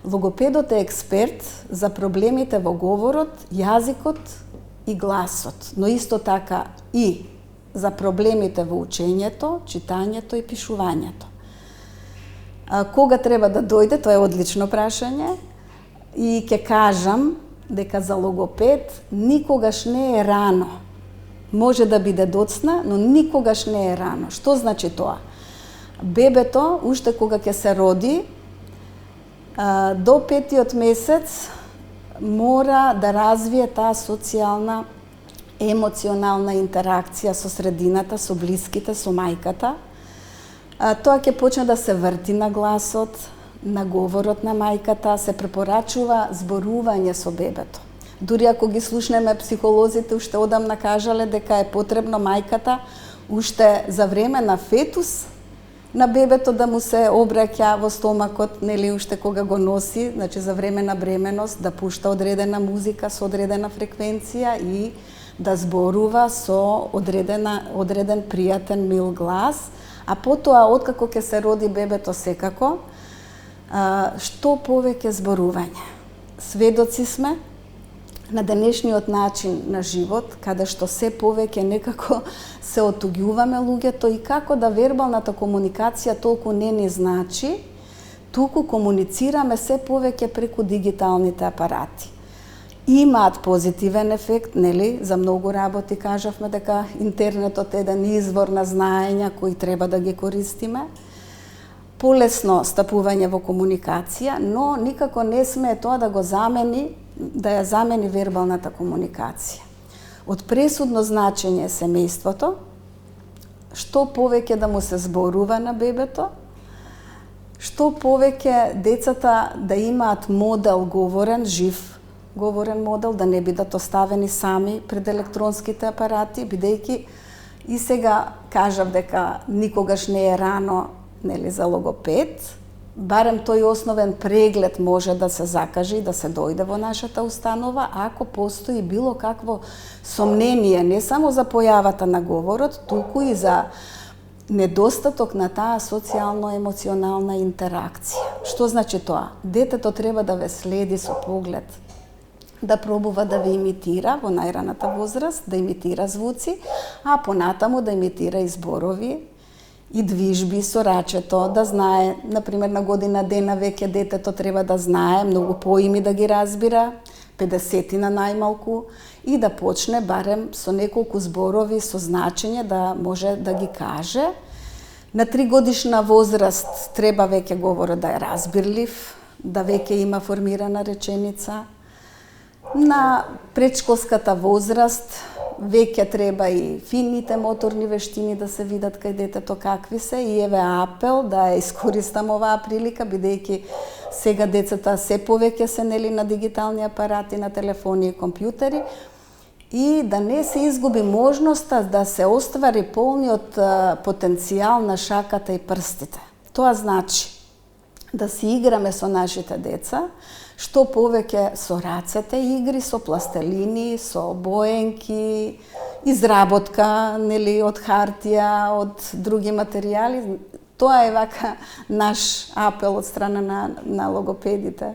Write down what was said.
Логопедот е експерт за проблемите во говорот, јазикот и гласот, но исто така и за проблемите во учењето, читањето и пишувањето. Кога треба да дојде, тоа е одлично прашање и ќе кажам дека за логопед никогаш не е рано. Може да биде доцна, но никогаш не е рано. Што значи тоа? Бебето, уште кога ќе се роди, до 5-тиот месец мора да развие таа социјална, емоционална интеракција со средината, со блиските, со мајката. Тоа ќе почне да се врти на гласот, на говорот на мајката, се препорачува зборување со бебето. Дури ако ги слушнеме психолозите, уште одамна кажале дека е потребно мајката уште за време на фетус на бебето да му се обраќа во стомакот, нели уште кога го носи, значи за време на бременост, да пушта одредена музика со одредена фреквенција и да зборува со одреден пријатен мил глас, а потоа откако ќе се роди бебето секако, што повеќе зборување. Сведоци сме на денешниот начин на живот, каде што се повеќе некако се отуѓуваме луѓето и како да вербалната комуникација толку не ни значи, туку комуницираме се повеќе преку дигиталните апарати. Имаат позитивен ефект, нели, за многу работи кажавме дека интернетот е еден извор на знаења кои треба да ги користиме. Полесно стапување во комуникација, но никако не смее тоа да ја замени вербалната комуникација. Од пресудно значење е семејството, што повеќе да му се зборува на бебето, што повеќе децата да имаат модел говорен, жив говорен модел, да не бидат оставени сами пред електронските апарати, бидејќи и сега кажав дека никогаш не е рано, нели, за логопед, барем тој основен преглед може да се закаже и да се дојде во нашата установа, ако постои било какво сомнение, не само за појавата на говорот, туку и за недостаток на таа социјално-емоционална интеракција. Што значи тоа? Детето треба да ве следи со поглед, да пробува да ве имитира во најраната возраст, да имитира звуци, а понатаму да имитира и зборови, и движби со рачето, да знае, например, на година дена веќе детето треба да знае многу поими да ги разбира, 50 на најмалку, и да почне барем со неколку зборови со значење да може да ги каже. На 3 годишна возраст треба веќе говорот да е разбирлив, да веќе има формирана реченица. На предшколската возраст веќе треба и фините моторни вештини да се видат кај детето какви се, и еве апел да ја искористам оваа прилика, бидејќи сега децата се повеќе се нели на дигитални апарати, на телефони и компјутери, и да не се изгуби можноста да се оствари полниот потенцијал на шаката и прстите. Тоа значи да си играме со нашите деца, што повеќе со рацете игри, со пластелини, со боенки, изработка, нели, од хартија, од други материјали. Тоа е вака наш апел од страна на логопедите.